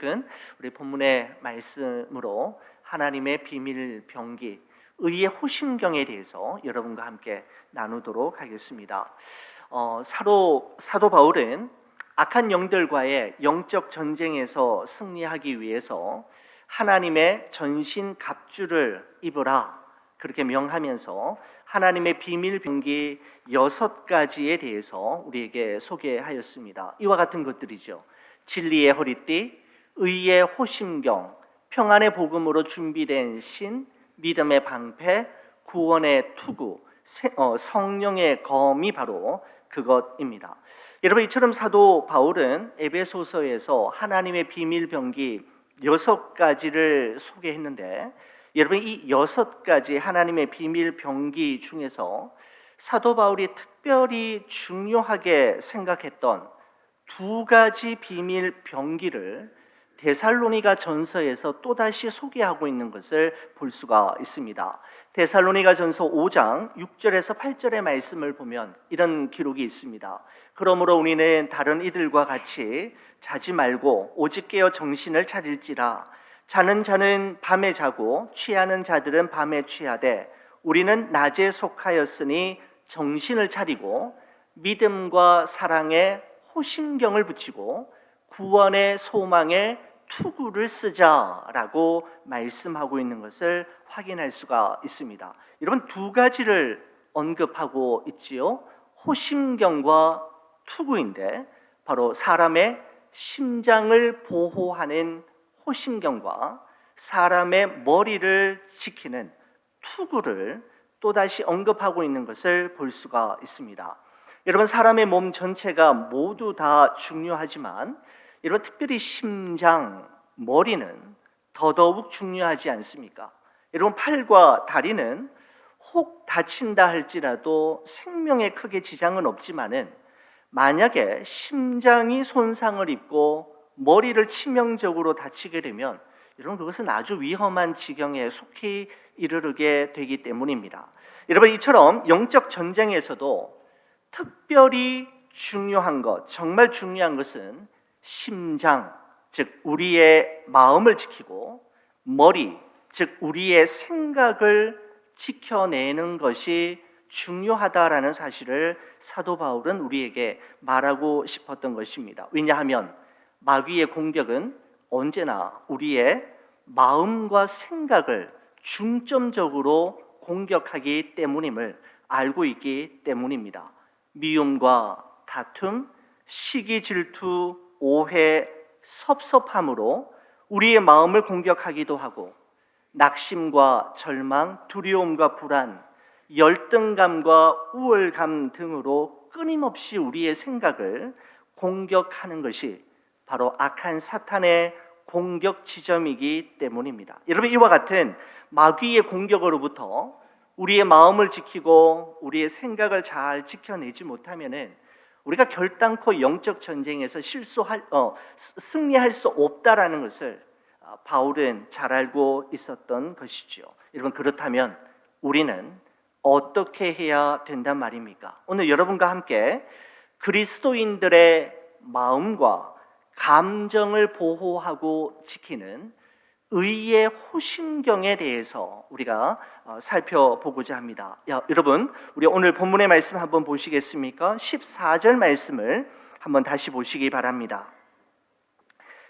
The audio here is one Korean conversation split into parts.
읽은 우리 본문의 말씀으로 하나님의 비밀 병기, 의의 호심경에 대해서 여러분과 함께 나누도록 하겠습니다. 사도 바울은 악한 영들과의 영적 전쟁에서 승리하기 위해서 하나님의 전신 갑주를 입으라 그렇게 명하면서 하나님의 비밀 병기 6가지에 대해서 우리에게 소개하였습니다. 이와 같은 것들이죠. 진리의 허리띠, 의의 호심경, 평안의 복음으로 준비된 신, 믿음의 방패, 구원의 투구, 성령의 검이 바로 그것입니다. 여러분, 이처럼 사도 바울은 에베소서에서 하나님의 비밀 병기 6가지를 소개했는데, 여러분, 이 6가지 하나님의 비밀 병기 중에서 사도 바울이 특별히 중요하게 생각했던 2가지 비밀 병기를 데살로니가 전서에서 또다시 소개하고 있는 것을 볼 수가 있습니다. 데살로니가 전서 5장 6절에서 8절의 말씀을 보면 이런 기록이 있습니다. 그러므로 우리는 다른 이들과 같이 자지 말고 오직 깨어 정신을 차릴지라. 자는 자는 밤에 자고 취하는 자들은 밤에 취하되 우리는 낮에 속하였으니 정신을 차리고 믿음과 사랑에 호심경을 붙이고 구원의 소망에 투구를 쓰자라고 말씀하고 있는 것을 확인할 수가 있습니다. 여러분, 2가지를 언급하고 있지요. 호심경과 투구인데 바로 사람의 심장을 보호하는 호심경과 사람의 머리를 지키는 투구를 또다시 언급하고 있는 것을 볼 수가 있습니다. 여러분, 사람의 몸 전체가 모두 다 중요하지만 여러분, 특별히 심장, 머리는 더더욱 중요하지 않습니까? 여러분, 팔과 다리는 혹 다친다 할지라도 생명에 크게 지장은 없지만은 만약에 심장이 손상을 입고 머리를 치명적으로 다치게 되면 여러분, 그것은 아주 위험한 지경에 속히 이르게 되기 때문입니다. 여러분, 이처럼 영적 전쟁에서도 특별히 중요한 것, 정말 중요한 것은 심장, 즉 우리의 마음을 지키고 머리, 즉 우리의 생각을 지켜내는 것이 중요하다라는 사실을 사도 바울은 우리에게 말하고 싶었던 것입니다. 왜냐하면 마귀의 공격은 언제나 우리의 마음과 생각을 중점적으로 공격하기 때문임을 알고 있기 때문입니다. 미움과 다툼, 시기, 질투, 오해, 섭섭함으로 우리의 마음을 공격하기도 하고 낙심과 절망, 두려움과 불안, 열등감과 우월감 등으로 끊임없이 우리의 생각을 공격하는 것이 바로 악한 사탄의 공격 지점이기 때문입니다. 여러분, 이와 같은 마귀의 공격으로부터 우리의 마음을 지키고 우리의 생각을 잘 지켜내지 못하면은 우리가 결단코 영적 전쟁에서 승리할 수 없다라는 것을 바울은 잘 알고 있었던 것이죠. 여러분, 그렇다면 우리는 어떻게 해야 된단 말입니까? 오늘 여러분과 함께 그리스도인들의 마음과 감정을 보호하고 지키는 의의 호심경에 대해서 우리가 살펴보고자 합니다. 여러분, 우리 오늘 본문의 말씀 한번 보시겠습니까? 14절 말씀을 한번 다시 보시기 바랍니다.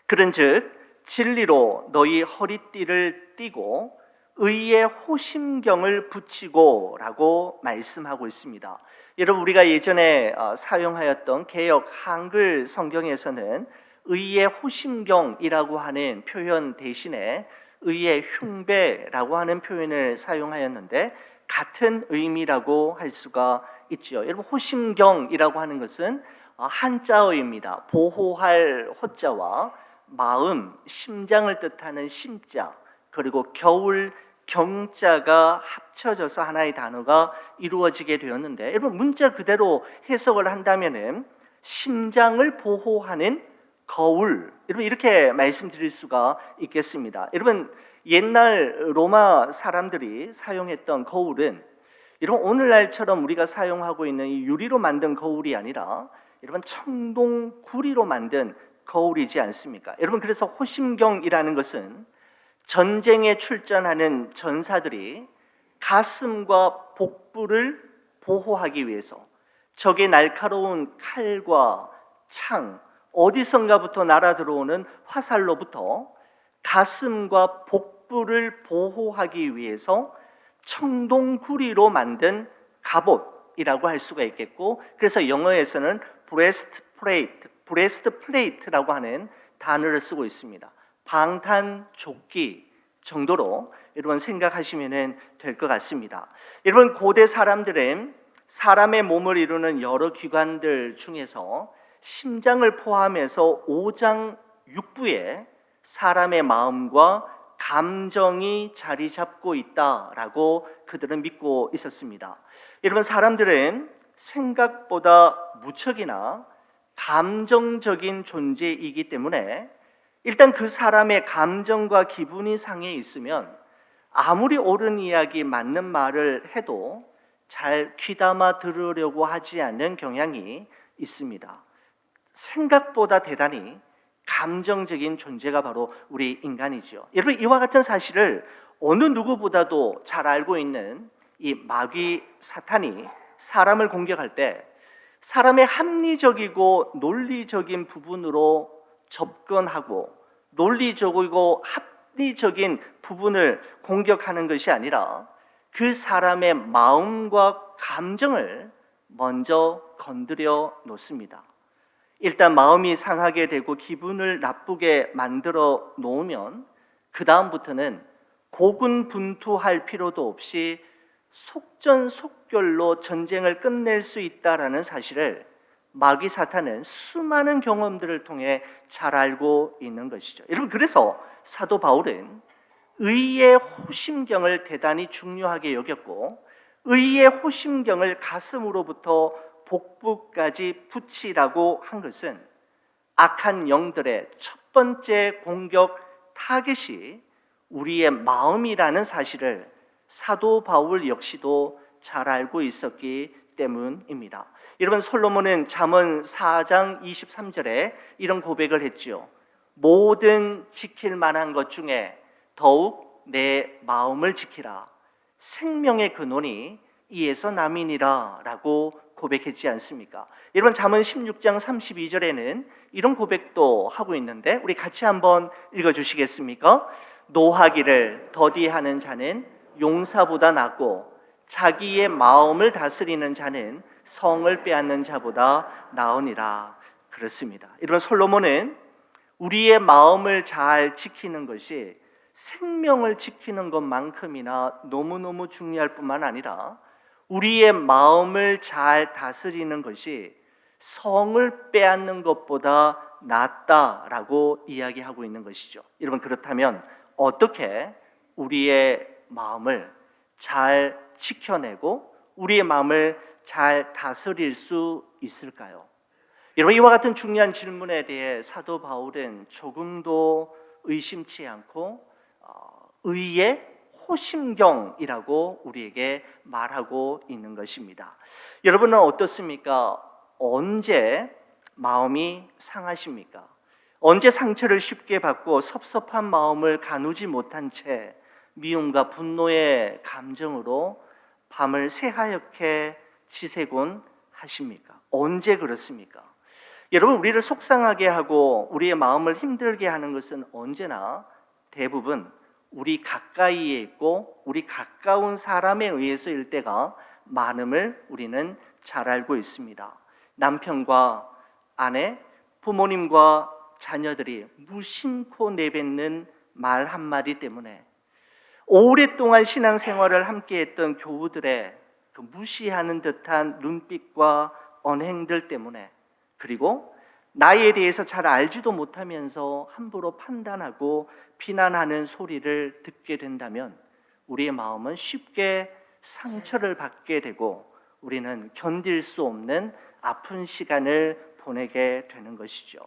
그런즉 진리로 너희 허리띠를 띠고 의의 호심경을 붙이고 라고 말씀하고 있습니다. 여러분, 우리가 예전에 사용하였던 개역 한글 성경에서는 의의 호심경이라고 하는 표현 대신에 의의 흉배라고 하는 표현을 사용하였는데 같은 의미라고 할 수가 있죠. 여러분, 호심경이라고 하는 것은 한자어입니다. 보호할 호자와 마음, 심장을 뜻하는 심자, 그리고 겨울 경자가 합쳐져서 하나의 단어가 이루어지게 되었는데, 여러분, 문자 그대로 해석을 한다면은 심장을 보호하는 거울, 여러분, 이렇게 말씀드릴 수가 있겠습니다. 여러분, 옛날 로마 사람들이 사용했던 거울은 여러분, 오늘날처럼 우리가 사용하고 있는 이 유리로 만든 거울이 아니라 여러분, 청동 구리로 만든 거울이지 않습니까? 여러분, 그래서 호심경이라는 것은 전쟁에 출전하는 전사들이 가슴과 복부를 보호하기 위해서 적의 날카로운 칼과 창, 어디선가부터 날아들어오는 화살로부터 가슴과 복부를 보호하기 위해서 청동구리로 만든 갑옷이라고 할 수가 있겠고, 그래서 영어에서는 브레스트 플레이트라고 하는 단어를 쓰고 있습니다. 방탄조끼 정도로 여러분 생각하시면 될 것 같습니다. 여러분, 고대 사람들은 사람의 몸을 이루는 여러 기관들 중에서 심장을 포함해서 오장 육부에 사람의 마음과 감정이 자리 잡고 있다라고 그들은 믿고 있었습니다. 여러분, 사람들은 생각보다 무척이나 감정적인 존재이기 때문에 일단 그 사람의 감정과 기분이 상해 있으면 아무리 옳은 이야기, 맞는 말을 해도 잘 귀담아 들으려고 하지 않는 경향이 있습니다. 생각보다 대단히 감정적인 존재가 바로 우리 인간이죠. 여러분, 이와 같은 사실을 어느 누구보다도 잘 알고 있는 이 마귀 사탄이 사람을 공격할 때 사람의 합리적이고 논리적인 부분으로 접근하고 논리적이고 합리적인 부분을 공격하는 것이 아니라 그 사람의 마음과 감정을 먼저 건드려 놓습니다. 일단 마음이 상하게 되고 기분을 나쁘게 만들어 놓으면 그 다음부터는 고군분투할 필요도 없이 속전속결로 전쟁을 끝낼 수 있다라는 사실을 마귀 사탄은 수많은 경험들을 통해 잘 알고 있는 것이죠. 여러분, 그래서 사도 바울은 의의 호심경을 대단히 중요하게 여겼고, 의의 호심경을 가슴으로부터 복부까지 붙이라고 한 것은 악한 영들의 첫 번째 공격 타겟이 우리의 마음이라는 사실을 사도 바울 역시도 잘 알고 있었기 때문입니다. 여러분, 솔로몬은 잠언 4장 23절에 이런 고백을 했지요. 모든 지킬 만한 것 중에 더욱 내 마음을 지키라. 생명의 근원이 이에서 남이니라 라고 고백했지 않습니까? 여러분, 잠언 16장 32절에는 이런 고백도 하고 있는데 우리 같이 한번 읽어주시겠습니까? 노하기를 더디하는 자는 용사보다 낫고 자기의 마음을 다스리는 자는 성을 빼앗는 자보다 나으니라. 그렇습니다. 여러분, 솔로몬은 우리의 마음을 잘 지키는 것이 생명을 지키는 것만큼이나 너무너무 중요할 뿐만 아니라 우리의 마음을 잘 다스리는 것이 성을 빼앗는 것보다 낫다라고 이야기하고 있는 것이죠. 여러분, 그렇다면 어떻게 우리의 마음을 잘 지켜내고 우리의 마음을 잘 다스릴 수 있을까요? 여러분, 이와 같은 중요한 질문에 대해 사도 바울은 조금도 의심치 않고 의의 호심경이라고 우리에게 말하고 있는 것입니다. 여러분은 어떻습니까? 언제 마음이 상하십니까? 언제 상처를 쉽게 받고 섭섭한 마음을 가누지 못한 채 미움과 분노의 감정으로 밤을 새하얗게 지새곤 하십니까? 언제 그렇습니까? 여러분, 우리를 속상하게 하고 우리의 마음을 힘들게 하는 것은 언제나 대부분 우리 가까이에 있고 우리 가까운 사람에 의해서일 때가 많음을 우리는 잘 알고 있습니다. 남편과 아내, 부모님과 자녀들이 무심코 내뱉는 말 한마디 때문에, 오랫동안 신앙생활을 함께했던 교우들의 그 무시하는 듯한 눈빛과 언행들 때문에, 그리고 나에 대해서 잘 알지도 못하면서 함부로 판단하고 비난하는 소리를 듣게 된다면 우리의 마음은 쉽게 상처를 받게 되고 우리는 견딜 수 없는 아픈 시간을 보내게 되는 것이죠.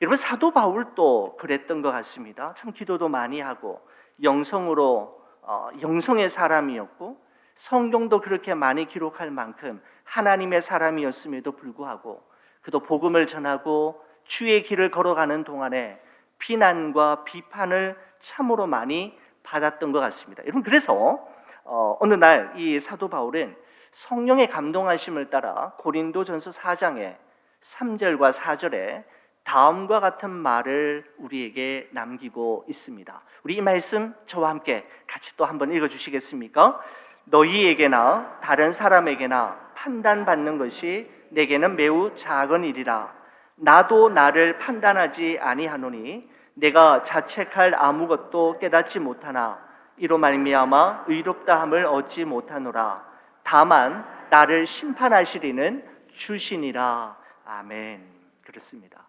여러분, 사도 바울도 그랬던 것 같습니다. 참 기도도 많이 하고 영성의 사람이었고 성경도 그렇게 많이 기록할 만큼 하나님의 사람이었음에도 불구하고 그도 복음을 전하고 주의 길을 걸어가는 동안에 비난과 비판을 참으로 많이 받았던 것 같습니다. 여러분, 그래서 어느 날 이 사도 바울은 성령의 감동하심을 따라 고린도전서 4장의 3절과 4절에 다음과 같은 말을 우리에게 남기고 있습니다. 우리 이 말씀 저와 함께 같이 또 한번 읽어주시겠습니까? 너희에게나 다른 사람에게나 판단받는 것이 내게는 매우 작은 일이라. 나도 나를 판단하지 아니하노니 내가 자책할 아무것도 깨닫지 못하나 이로 말미암아 의롭다함을 얻지 못하노라. 다만 나를 심판하시리는 주시니라. 아멘. 그렇습니다.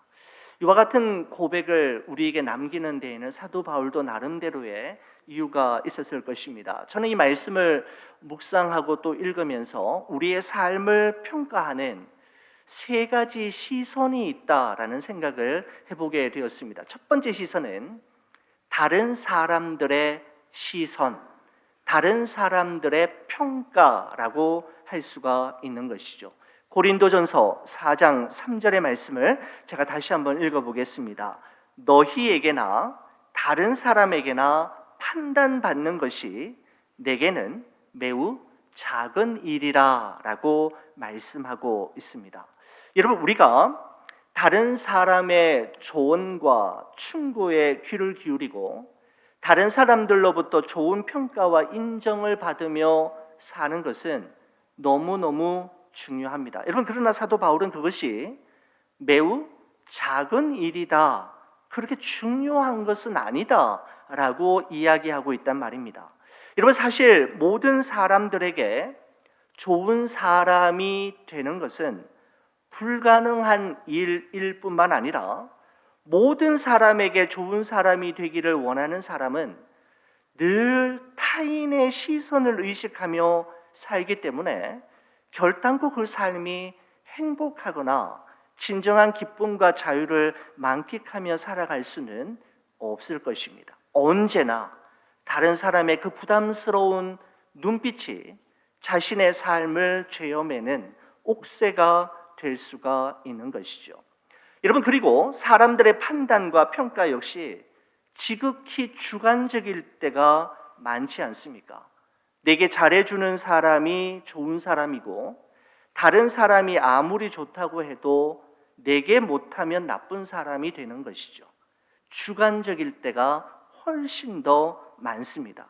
이와 같은 고백을 우리에게 남기는 데에는 사도 바울도 나름대로의 이유가 있었을 것입니다. 저는 이 말씀을 묵상하고 또 읽으면서 우리의 삶을 평가하는 세 가지 시선이 있다라는 생각을 해보게 되었습니다. 첫 번째 시선은 다른 사람들의 시선, 다른 사람들의 평가라고 할 수가 있는 것이죠. 고린도전서 4장 3절의 말씀을 제가 다시 한번 읽어보겠습니다. 너희에게나 다른 사람에게나 판단받는 것이 내게는 매우 작은 일이라 라고 말씀하고 있습니다. 여러분, 우리가 다른 사람의 조언과 충고에 귀를 기울이고 다른 사람들로부터 좋은 평가와 인정을 받으며 사는 것은 너무너무 중요합니다. 여러분, 그러나 사도 바울은 그것이 매우 작은 일이다, 그렇게 중요한 것은 아니다 라고 이야기하고 있단 말입니다. 여러분, 사실 모든 사람들에게 좋은 사람이 되는 것은 불가능한 일일 뿐만 아니라 모든 사람에게 좋은 사람이 되기를 원하는 사람은 늘 타인의 시선을 의식하며 살기 때문에 결단코 그 삶이 행복하거나 진정한 기쁨과 자유를 만끽하며 살아갈 수는 없을 것입니다. 언제나 다른 사람의 그 부담스러운 눈빛이 자신의 삶을 죄어매는 옥새가 될 수가 있는 것이죠. 여러분, 그리고 사람들의 판단과 평가 역시 지극히 주관적일 때가 많지 않습니까? 내게 잘해주는 사람이 좋은 사람이고 다른 사람이 아무리 좋다고 해도 내게 못하면 나쁜 사람이 되는 것이죠. 주관적일 때가 훨씬 더 많습니다.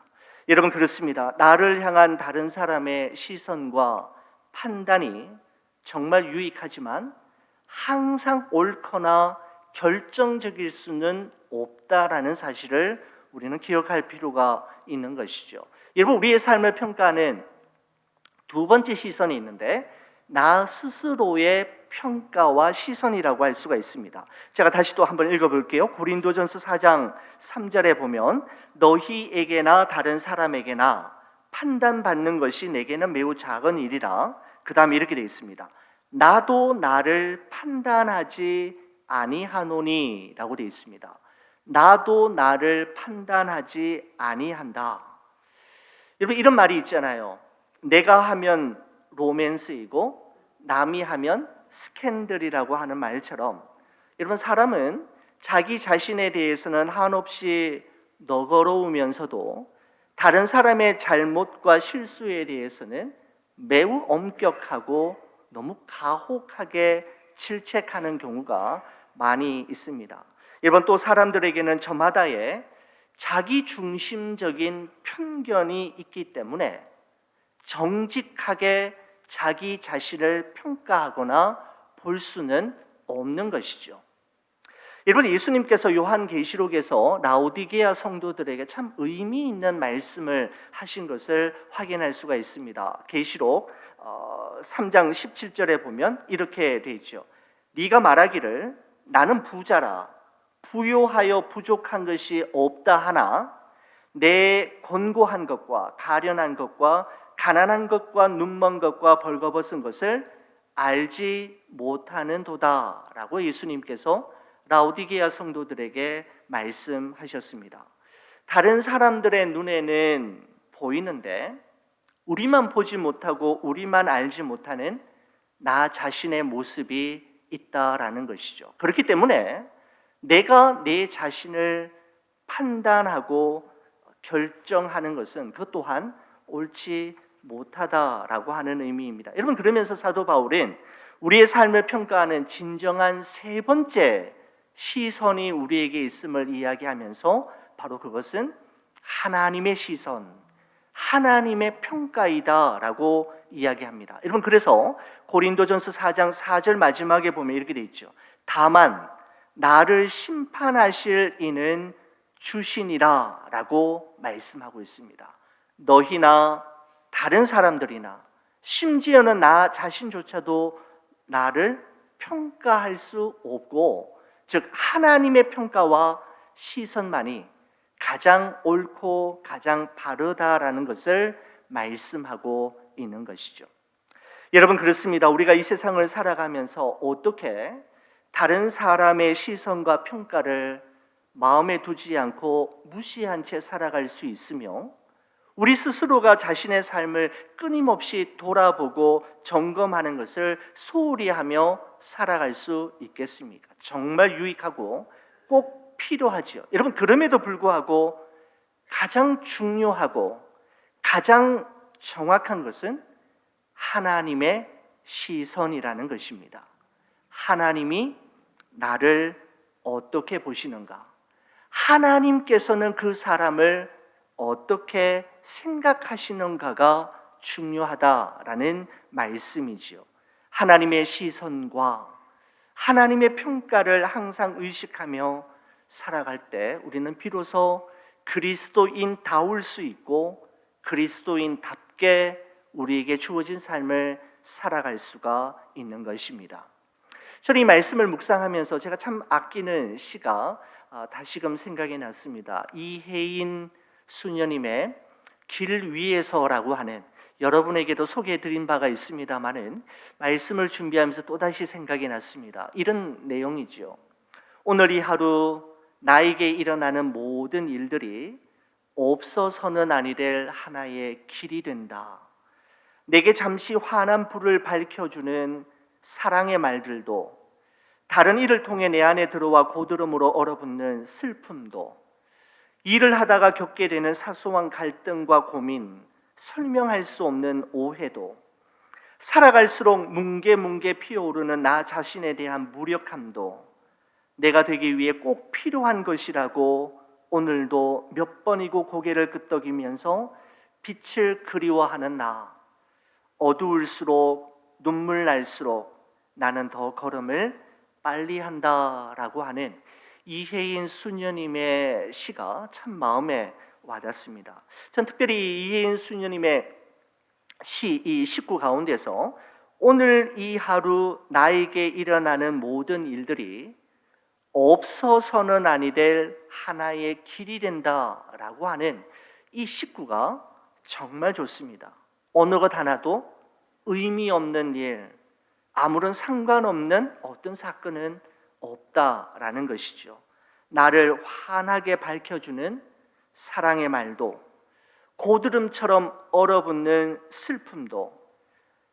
여러분, 그렇습니다. 나를 향한 다른 사람의 시선과 판단이 정말 유익하지만 항상 옳거나 결정적일 수는 없다라는 사실을 우리는 기억할 필요가 있는 것이죠. 여러분, 우리의 삶을 평가하는 두 번째 시선이 있는데 나 스스로의 평가와 시선이라고 할 수가 있습니다. 제가 다시 또 한번 읽어볼게요. 고린도전서 4장 3절에 보면 너희에게나 다른 사람에게나 판단받는 것이 내게는 매우 작은 일이라. 그 다음에 이렇게 되어 있습니다. 나도 나를 판단하지 아니하노니 라고 되어 있습니다. 나도 나를 판단하지 아니한다. 여러분, 이런 말이 있잖아요. 내가 하면 로맨스이고 남이 하면 스캔들이라고 하는 말처럼, 여러분, 사람은 자기 자신에 대해서는 한없이 너그러우면서도 다른 사람의 잘못과 실수에 대해서는 매우 엄격하고 너무 가혹하게 질책하는 경우가 많이 있습니다. 여러분, 또 사람들에게는 저마다의 자기 중심적인 편견이 있기 때문에 정직하게 자기 자신을 평가하거나 볼 수는 없는 것이죠. 여러분, 예수님께서 요한계시록에서 라오디게아 성도들에게 참 의미 있는 말씀을 하신 것을 확인할 수가 있습니다. 계시록 3장 17절에 보면 이렇게 되어 있죠. 네가 말하기를 나는 부자라 부요하여 부족한 것이 없다 하나 내 곤고한 것과 가련한 것과 가난한 것과 눈먼 것과 벌거벗은 것을 알지 못하는 도다라고 예수님께서 라오디게아 성도들에게 말씀하셨습니다. 다른 사람들의 눈에는 보이는데 우리만 보지 못하고 우리만 알지 못하는 나 자신의 모습이 있다라는 것이죠. 그렇기 때문에 내가 내 자신을 판단하고 결정하는 것은 그것 또한 옳지 못하다라고 하는 의미입니다. 여러분, 그러면서 사도 바울은 우리의 삶을 평가하는 진정한 세 번째 시선이 우리에게 있음을 이야기하면서 바로 그것은 하나님의 시선, 하나님의 평가이다라고 이야기합니다. 여러분, 그래서 고린도전서 4장 4절 마지막에 보면 이렇게 돼 있죠. 다만 나를 심판하실 이는 주시니라 라고 말씀하고 있습니다. 너희나 다른 사람들이나 심지어는 나 자신조차도 나를 평가할 수 없고, 즉 하나님의 평가와 시선만이 가장 옳고 가장 바르다라는 것을 말씀하고 있는 것이죠. 여러분, 그렇습니다. 우리가 이 세상을 살아가면서 어떻게 다른 사람의 시선과 평가를 마음에 두지 않고 무시한 채 살아갈 수 있으며, 우리 스스로가 자신의 삶을 끊임없이 돌아보고 점검하는 것을 소홀히 하며 살아갈 수 있겠습니까? 정말 유익하고 꼭 필요하죠. 여러분, 그럼에도 불구하고 가장 중요하고 가장 정확한 것은 하나님의 시선이라는 것입니다. 하나님이 나를 어떻게 보시는가? 하나님께서는 그 사람을 어떻게 생각하시는가가 중요하다라는 말씀이지요. 하나님의 시선과 하나님의 평가를 항상 의식하며 살아갈 때 우리는 비로소 그리스도인다울 수 있고 그리스도인답게 우리에게 주어진 삶을 살아갈 수가 있는 것입니다. 저는 이 말씀을 묵상하면서 제가 참 아끼는 시가 다시금 생각이 났습니다. 이혜인 수녀님의 길 위에서라고 하는, 여러분에게도 소개해드린 바가 있습니다마는 말씀을 준비하면서 또다시 생각이 났습니다. 이런 내용이죠. 오늘 이 하루 나에게 일어나는 모든 일들이 없어서는 아니 될 하나의 길이 된다. 내게 잠시 환한 불을 밝혀주는 사랑의 말들도, 다른 일을 통해 내 안에 들어와 고드름으로 얼어붙는 슬픔도, 일을 하다가 겪게 되는 사소한 갈등과 고민, 설명할 수 없는 오해도, 살아갈수록 뭉게뭉게 피어오르는 나 자신에 대한 무력함도 내가 되기 위해 꼭 필요한 것이라고 오늘도 몇 번이고 고개를 끄덕이면서 빛을 그리워하는 나, 어두울수록 눈물 날수록 나는 더 걸음을 빨리 한다라고 하는 이혜인 수녀님의 시가 참 마음에 와닿습니다. 전 특별히 이혜인 수녀님의 시, 이 식구 가운데서 오늘 이 하루 나에게 일어나는 모든 일들이 없어서는 아니 될 하나의 길이 된다라고 하는 이 식구가 정말 좋습니다. 어느 것 하나도 의미 없는 일, 아무런 상관없는 어떤 사건은 없다라는 것이죠. 나를 환하게 밝혀주는 사랑의 말도, 고드름처럼 얼어붙는 슬픔도,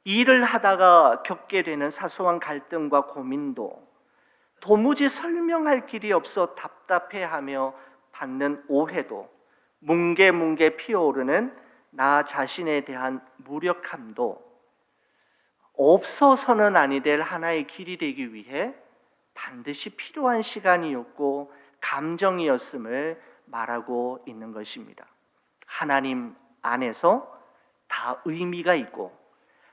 일을 하다가 겪게 되는 사소한 갈등과 고민도, 도무지 설명할 길이 없어 답답해하며 받는 오해도, 뭉게뭉게 피어오르는 나 자신에 대한 무력함도 없어서는 아니 될 하나의 길이 되기 위해 반드시 필요한 시간이었고 감정이었음을 말하고 있는 것입니다. 하나님 안에서 다 의미가 있고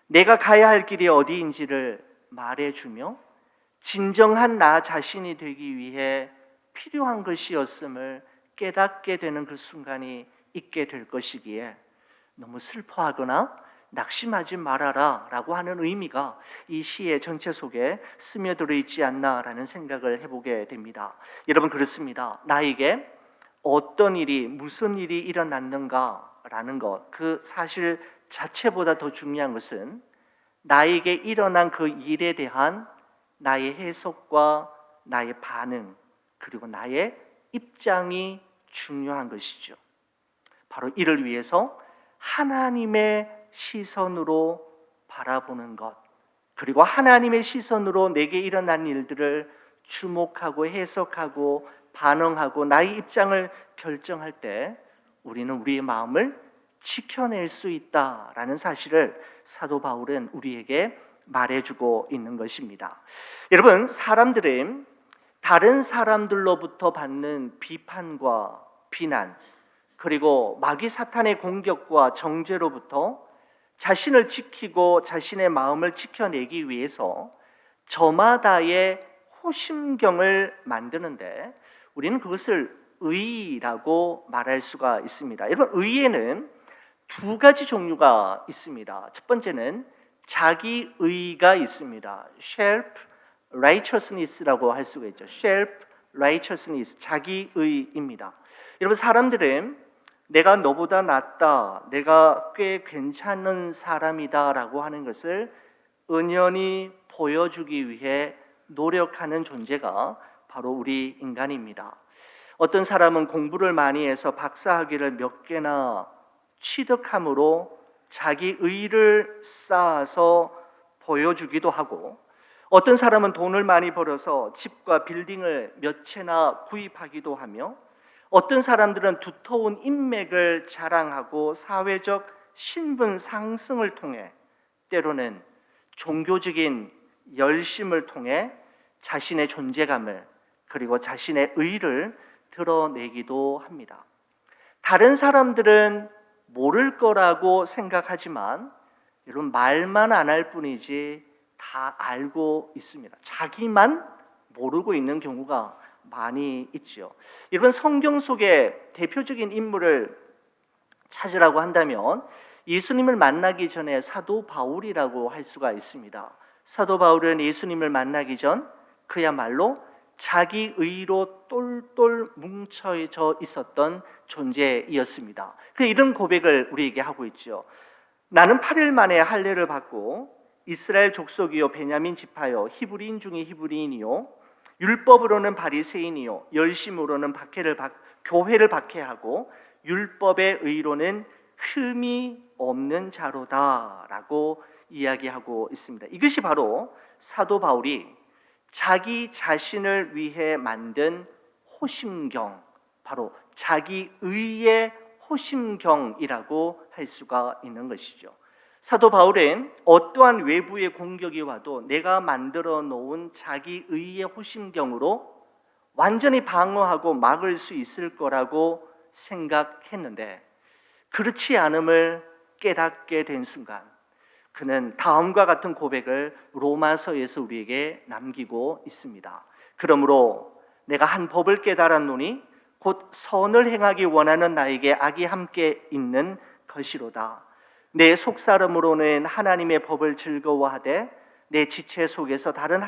내가 가야 할 길이 어디인지를 말해주며 진정한 나 자신이 되기 위해 필요한 것이었음을 깨닫게 되는 그 순간이 있게 될 것이기에 너무 슬퍼하거나 낙심하지 말아라 라고 하는 의미가 이 시의 전체 속에 스며들어 있지 않나라는 생각을 해보게 됩니다. 여러분, 그렇습니다. 나에게 어떤 일이, 무슨 일이 일어났는가라는 것, 그 사실 자체보다 더 중요한 것은 나에게 일어난 그 일에 대한 나의 해석과 나의 반응, 그리고 나의 입장이 중요한 것이죠. 바로 이를 위해서 하나님의 시선으로 바라보는 것, 그리고 하나님의 시선으로 내게 일어난 일들을 주목하고 해석하고 반응하고 나의 입장을 결정할 때 우리는 우리의 마음을 지켜낼 수 있다라는 사실을 사도 바울은 우리에게 말해주고 있는 것입니다. 여러분, 사람들은 다른 사람들로부터 받는 비판과 비난, 그리고 마귀 사탄의 공격과 정죄로부터 자신을 지키고 자신의 마음을 지켜내기 위해서 저마다의 호심경을 만드는데 우리는 그것을 의라고 말할 수가 있습니다. 여러분, 의에는 두 가지 종류가 있습니다. 첫 번째는 자기 의가 있습니다. self righteousness라고 할 수가 있죠. self righteousness, 자기 의입니다. 여러분, 사람들은 내가 너보다 낫다, 내가 꽤 괜찮은 사람이다라고 하는 것을 은연히 보여주기 위해 노력하는 존재가 바로 우리 인간입니다. 어떤 사람은 공부를 많이 해서 박사학위를 몇 개나 취득함으로 자기 의를 쌓아서 보여주기도 하고, 어떤 사람은 돈을 많이 벌어서 집과 빌딩을 몇 채나 구입하기도 하며, 어떤 사람들은 두터운 인맥을 자랑하고 사회적 신분 상승을 통해, 때로는 종교적인 열심을 통해 자신의 존재감을 그리고 자신의 의를 드러내기도 합니다. 다른 사람들은 모를 거라고 생각하지만 여러분, 말만 안 할 뿐이지 다 알고 있습니다. 자기만 모르고 있는 경우가 많이 있죠. 여러분, 성경 속의 대표적인 인물을 찾으라고 한다면 예수님을 만나기 전에 사도 바울이라고 할 수가 있습니다. 사도 바울은 예수님을 만나기 전 그야말로 자기 의로 똘똘 뭉쳐져 있었던 존재이었습니다. 그 이런 고백을 우리에게 하고 있죠. 나는 8일 만에 할례를 받고 이스라엘 족속이요 베냐민 지파요 히브리인 중에 히브리인이요 율법으로는 바리새인이요 열심으로는 교회를 박해하고 율법의 의로는 흠이 없는 자로다라고 이야기하고 있습니다. 이것이 바로 사도 바울이 자기 자신을 위해 만든 호심경, 바로 자기 의의 호심경이라고 할 수가 있는 것이죠. 사도 바울은 어떠한 외부의 공격이 와도 내가 만들어 놓은 자기 의의 호심경으로 완전히 방어하고 막을 수 있을 거라고 생각했는데, 그렇지 않음을 깨닫게 된 순간 그는 다음과 같은 고백을 로마서에서 우리에게 남기고 있습니다. 그러므로 내가 한 법을 깨달았노니 곧 선을 행하기 원하는 나에게 악이 함께 있는 것이로다. 내 속사람으로는 하나님의 법을 즐거워하되 내 지체 속에서 다른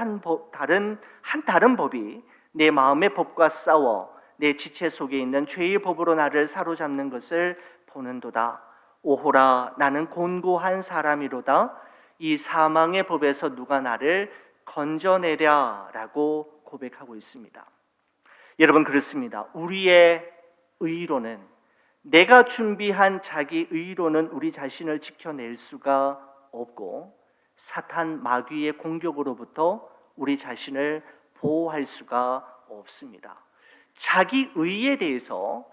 법이 내 마음의 법과 싸워 내 지체 속에 있는 죄의 법으로 나를 사로잡는 것을 보는도다. 오호라, 나는 곤고한 사람이로다. 이 사망의 법에서 누가 나를 건져내랴라고 고백하고 있습니다. 여러분, 그렇습니다. 우리의 의로는, 내가 준비한 자기 의로는 우리 자신을 지켜낼 수가 없고 사탄 마귀의 공격으로부터 우리 자신을 보호할 수가 없습니다. 자기 의에 대해서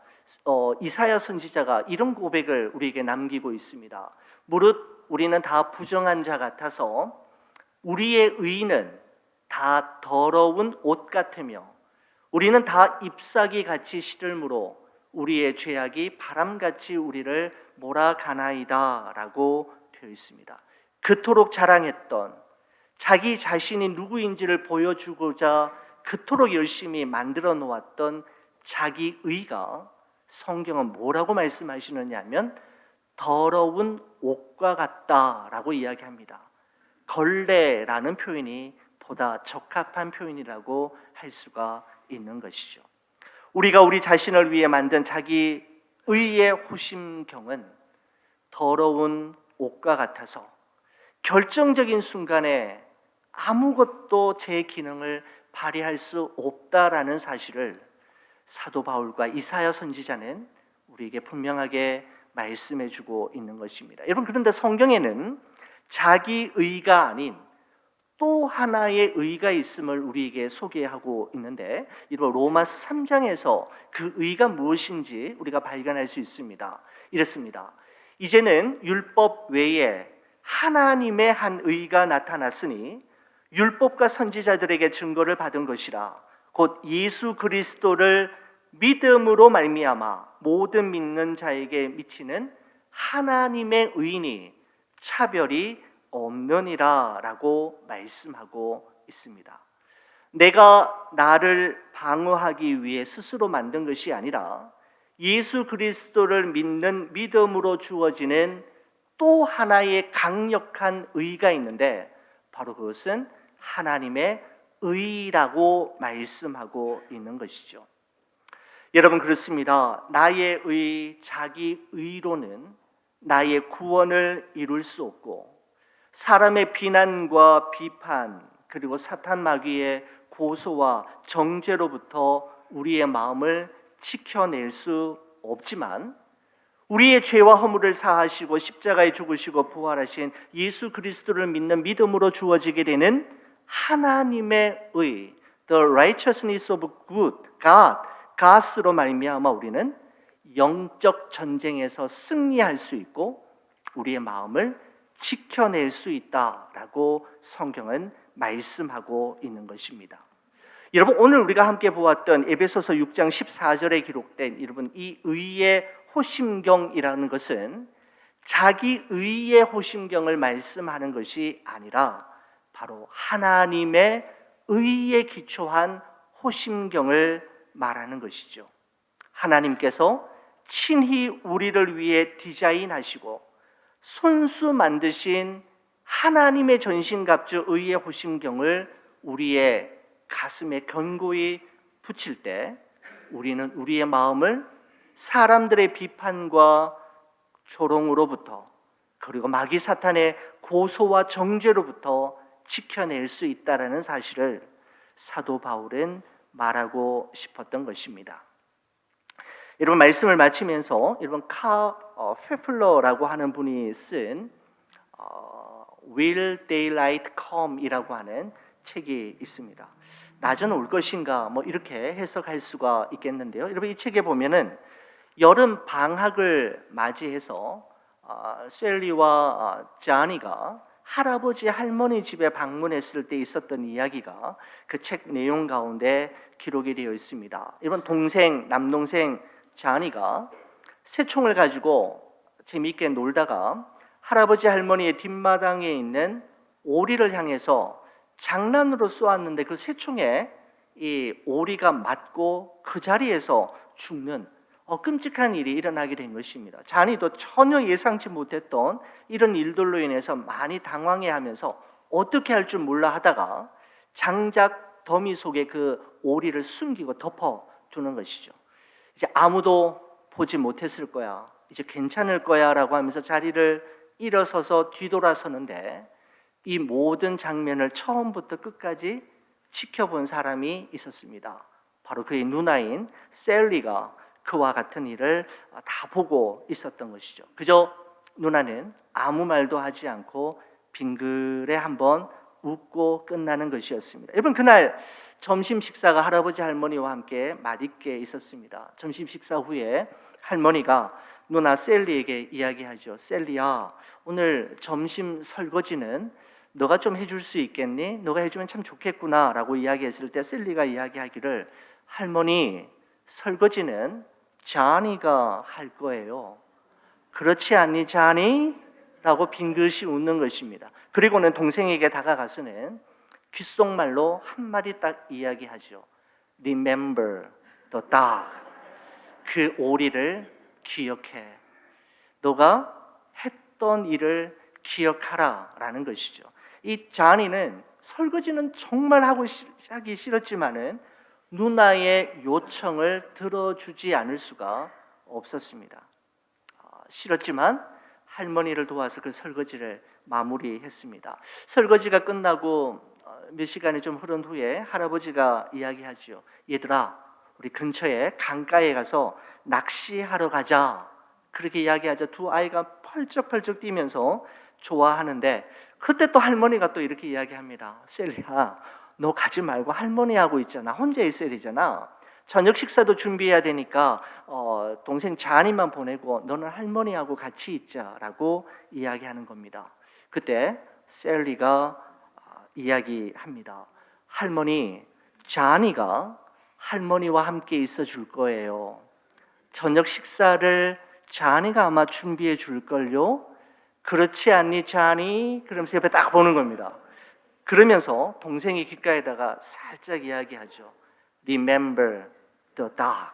이사야 선지자가 이런 고백을 우리에게 남기고 있습니다. 무릇 우리는 다 부정한 자 같아서 우리의 의는 다 더러운 옷 같으며 우리는 다 잎사귀 같이 시들므로 우리의 죄악이 바람같이 우리를 몰아가나이다 라고 되어 있습니다. 그토록 자랑했던 자기 자신이 누구인지를 보여주고자 그토록 열심히 만들어 놓았던 자기 의가 성경은 뭐라고 말씀하시느냐 하면 더러운 옷과 같다라고 이야기합니다. 걸레라는 표현이 보다 적합한 표현이라고 할 수가 있는 것이죠. 우리가 우리 자신을 위해 만든 자기 의의 호심경은 더러운 옷과 같아서 결정적인 순간에 아무것도 제 기능을 발휘할 수 없다라는 사실을 사도 바울과 이사야 선지자는 우리에게 분명하게 말씀해 주고 있는 것입니다. 여러분, 그런데 성경에는 자기 의가 아닌 또 하나의 의가 있음을 우리에게 소개하고 있는데, 이로 로마서 3장에서 그 의가 무엇인지 우리가 발견할 수 있습니다. 이렇습니다. 이제는 율법 외에 하나님의 한 의가 나타났으니 율법과 선지자들에게 증거를 받은 것이라. 곧 예수 그리스도를 믿음으로 말미암아 모든 믿는 자에게 미치는 하나님의 의인이 차별이 없느니라 라고 말씀하고 있습니다. 내가 나를 방어하기 위해 스스로 만든 것이 아니라 예수 그리스도를 믿는 믿음으로 주어지는 또 하나의 강력한 의가 있는데, 바로 그것은 하나님의 의라고 말씀하고 있는 것이죠. 여러분, 그렇습니다. 나의 의, 자기 의로는 나의 구원을 이룰 수 없고, 사람의 비난과 비판, 그리고 사탄 마귀의 고소와 정죄로부터 우리의 마음을 지켜낼 수 없지만, 우리의 죄와 허물을 사하시고 십자가에 죽으시고 부활하신 예수 그리스도를 믿는 믿음으로 주어지게 되는 하나님의 의, the righteousness of God으로 말미암아 우리는 영적 전쟁에서 승리할 수 있고 우리의 마음을 지켜낼 수 있다라고 성경은 말씀하고 있는 것입니다. 여러분, 오늘 우리가 함께 보았던 에베소서 6장 14절에 기록된 여러분 이 의의 호심경이라는 것은 자기 의의 호심경을 말씀하는 것이 아니라 바로 하나님의 의에 기초한 호심경을 말하는 것이죠. 하나님께서 친히 우리를 위해 디자인하시고 손수 만드신 하나님의 전신갑주 의의 호심경을 우리의 가슴에 견고히 붙일 때 우리는 우리의 마음을 사람들의 비판과 조롱으로부터, 그리고 마귀 사탄의 고소와 정죄로부터 지켜낼 수 있다라는 사실을 사도 바울은 말하고 싶었던 것입니다. 여러분, 말씀을 마치면서 여러분 페플러라고 하는 분이 쓴 Will Daylight Come이라고 하는 책이 있습니다. 낮은 올 것인가 뭐 이렇게 해석할 수가 있겠는데요. 여러분, 이 책에 보면은 여름 방학을 맞이해서 셀리와 자니가 할아버지 할머니 집에 방문했을 때 있었던 이야기가 그 책 내용 가운데 기록이 되어 있습니다. 이번 남동생 자니가 새총을 가지고 재미있게 놀다가 할아버지 할머니의 뒷마당에 있는 오리를 향해서 장난으로 쏘았는데 그 새총에 이 오리가 맞고 그 자리에서 죽는 끔찍한 일이 일어나게 된 것입니다. 자니도 전혀 예상치 못했던 이런 일들로 인해서 많이 당황해하면서 어떻게 할 줄 몰라 하다가 장작 더미 속에 그 오리를 숨기고 덮어두는 것이죠. 이제 아무도 보지 못했을 거야, 이제 괜찮을 거야 라고 하면서 자리를 일어서서 뒤돌아서는데 이 모든 장면을 처음부터 끝까지 지켜본 사람이 있었습니다. 바로 그의 누나인 셀리가 그와 같은 일을 다 보고 있었던 것이죠. 그저 누나는 아무 말도 하지 않고 빙그레 한번 웃고 끝나는 것이었습니다. 여러분, 그날 점심 식사가 할아버지 할머니와 함께 맛있게 있었습니다. 점심 식사 후에 할머니가 누나 셀리에게 이야기하죠. 셀리야, 오늘 점심 설거지는 너가 좀 해줄 수 있겠니? 너가 해주면 참 좋겠구나 라고 이야기했을 때 셀리가 이야기하기를, 할머니, 설거지는 자니가 할 거예요. 그렇지 않니, 자니? 라고 빙긋이 웃는 것입니다. 그리고는 동생에게 다가가서는 귓속말로 한마디 딱 이야기하죠. Remember the dog. 그 오리를 기억해. 너가 했던 일을 기억하라 라는 것이죠. 이 자니는 설거지는 정말 하기 싫었지만은 누나의 요청을 들어주지 않을 수가 없었습니다. 싫었지만 할머니를 도와서 그 설거지를 마무리했습니다. 설거지가 끝나고 몇 시간이 좀 흐른 후에 할아버지가 이야기하죠. 얘들아, 우리 근처에 강가에 가서 낚시하러 가자. 그렇게 이야기하자 두 아이가 펄쩍펄쩍 뛰면서 좋아하는데 그때 또 할머니가 또 이렇게 이야기합니다. 셀리야, 너 가지 말고 할머니하고 있잖아. 혼자 있어야 되잖아. 저녁 식사도 준비해야 되니까 동생 자니만 보내고 너는 할머니하고 같이 있자라고 이야기하는 겁니다. 그때 셀리가 이야기합니다. 할머니, 자니가 할머니와 함께 있어 줄 거예요. 저녁 식사를 자니가 아마 준비해 줄 걸요. 그렇지 않니, 자니? 그러면서 옆에 딱 보는 겁니다. 그러면서 동생이 귓가에다가 살짝 이야기하죠. Remember the dog.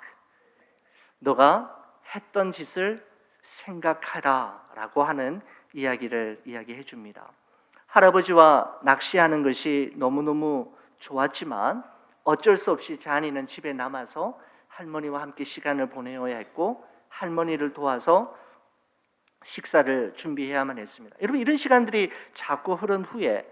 너가 했던 짓을 생각하라 라고 하는 이야기를 이야기해 줍니다. 할아버지와 낚시하는 것이 너무너무 좋았지만 어쩔 수 없이 자니는 집에 남아서 할머니와 함께 시간을 보내어야 했고 할머니를 도와서 식사를 준비해야만 했습니다. 여러분, 이런 시간들이 자꾸 흐른 후에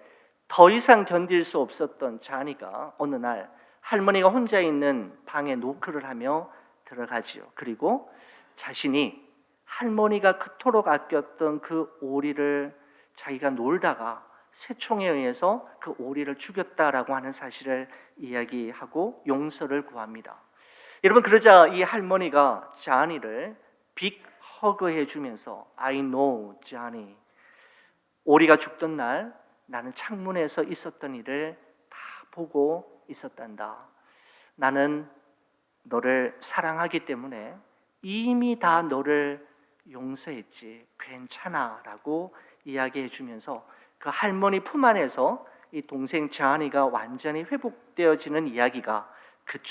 더 이상 견딜 수 없었던 자니가 어느 날 할머니가 혼자 있는 방에 노크를 하며 들어가지요. 그리고 자신이 할머니가 그토록 아꼈던 그 오리를 자기가 놀다가 새총에 의해서 그 오리를 죽였다라고 하는 사실을 이야기하고 용서를 구합니다. 여러분, 그러자 이 할머니가 자니를 빅 허그해 주면서 I know, Johnny. 오리가 죽던 날 나는 창문에서 있었던 일을 다 보고 있었단다. 나는 너를 사랑하기 때문에 이미 다 너를 용서했지. 괜찮아 라고 이야기해 주면서 그 할머니 품 안에서 이 동생 자니가 완전히 회복되어지는 이야기가 그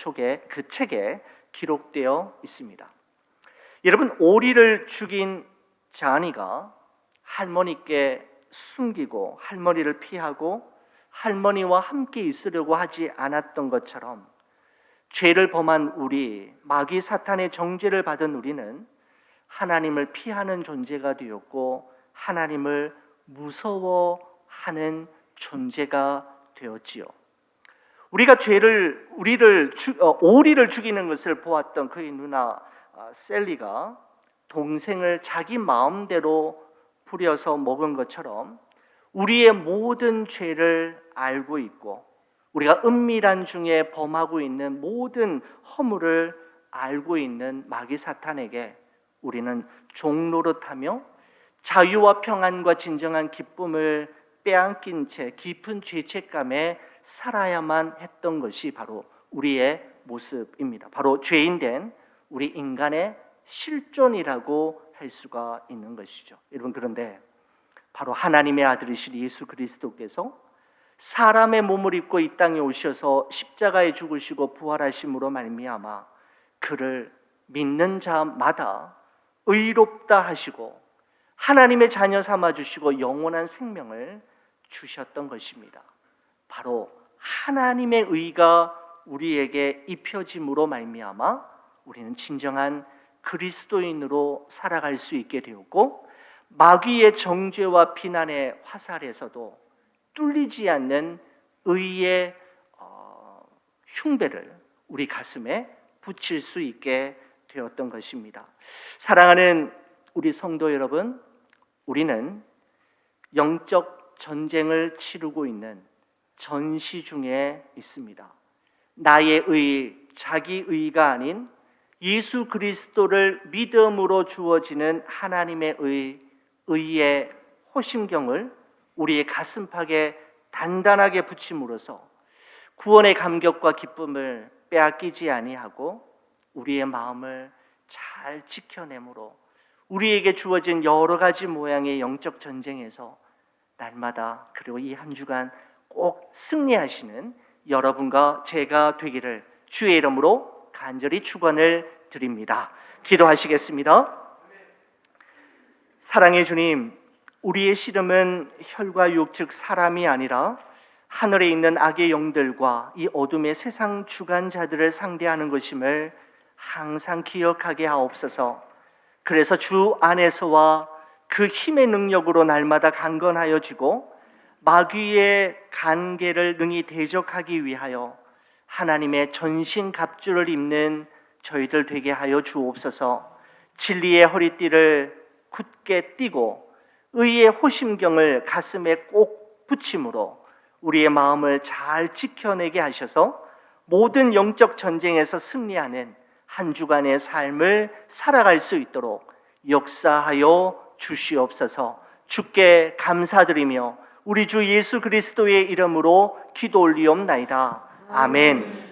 책에 기록되어 있습니다. 여러분, 오리를 죽인 자니가 할머니께 숨기고 할머니를 피하고 할머니와 함께 있으려고 하지 않았던 것처럼 죄를 범한 우리, 마귀 사탄의 정죄를 받은 우리는 하나님을 피하는 존재가 되었고 하나님을 무서워하는 존재가 되었지요. 우리가 오리를 죽이는 것을 보았던 그의 누나 셀리가 동생을 자기 마음대로 부려서 먹은 것처럼 우리의 모든 죄를 알고 있고 우리가 은밀한 중에 범하고 있는 모든 허물을 알고 있는 마귀 사탄에게 우리는 종노릇하며 자유와 평안과 진정한 기쁨을 빼앗긴 채 깊은 죄책감에 살아야만 했던 것이 바로 우리의 모습입니다. 바로 죄인된 우리 인간의 실존이라고 할 수가 있는 것이죠. 여러분, 그런데 바로 하나님의 아들이신 예수 그리스도께서 사람의 몸을 입고 이 땅에 오셔서 십자가에 죽으시고 부활하심으로 말미암아 그를 믿는 자마다 의롭다 하시고 하나님의 자녀 삼아 주시고 영원한 생명을 주셨던 것입니다. 바로 하나님의 의가 우리에게 입혀짐으로 말미암아 우리는 진정한 그리스도인으로 살아갈 수 있게 되었고 마귀의 정죄와 비난의 화살에서도 뚫리지 않는 의의 흉배를 우리 가슴에 붙일 수 있게 되었던 것입니다. 사랑하는 우리 성도 여러분, 우리는 영적 전쟁을 치르고 있는 전시 중에 있습니다. 나의 의, 자기 의가 아닌 예수 그리스도를 믿음으로 주어지는 하나님의 의의 호심경을 우리의 가슴팍에 단단하게 붙임으로써 구원의 감격과 기쁨을 빼앗기지 아니하고 우리의 마음을 잘 지켜내므로 우리에게 주어진 여러 가지 모양의 영적 전쟁에서 날마다 그리고 이 한 주간 꼭 승리하시는 여러분과 제가 되기를 주의 이름으로 간절히 축원을 드립니다. 기도하시겠습니다. 사랑의 주님, 우리의 씨름은 혈과 육, 즉 사람이 아니라 하늘에 있는 악의 영들과 이 어둠의 세상 주관자들을 상대하는 것임을 항상 기억하게 하옵소서. 그래서 주 안에서와 그 힘의 능력으로 날마다 강건하여지고 마귀의 간계를 능히 대적하기 위하여 하나님의 전신갑주를 입는 저희들 되게 하여 주옵소서. 진리의 허리띠를 굳게 띠고 의의 호심경을 가슴에 꼭 붙임으로 우리의 마음을 잘 지켜내게 하셔서 모든 영적 전쟁에서 승리하는 한 주간의 삶을 살아갈 수 있도록 역사하여 주시옵소서. 주께 감사드리며 우리 주 예수 그리스도의 이름으로 기도 올리옵나이다. 아멘.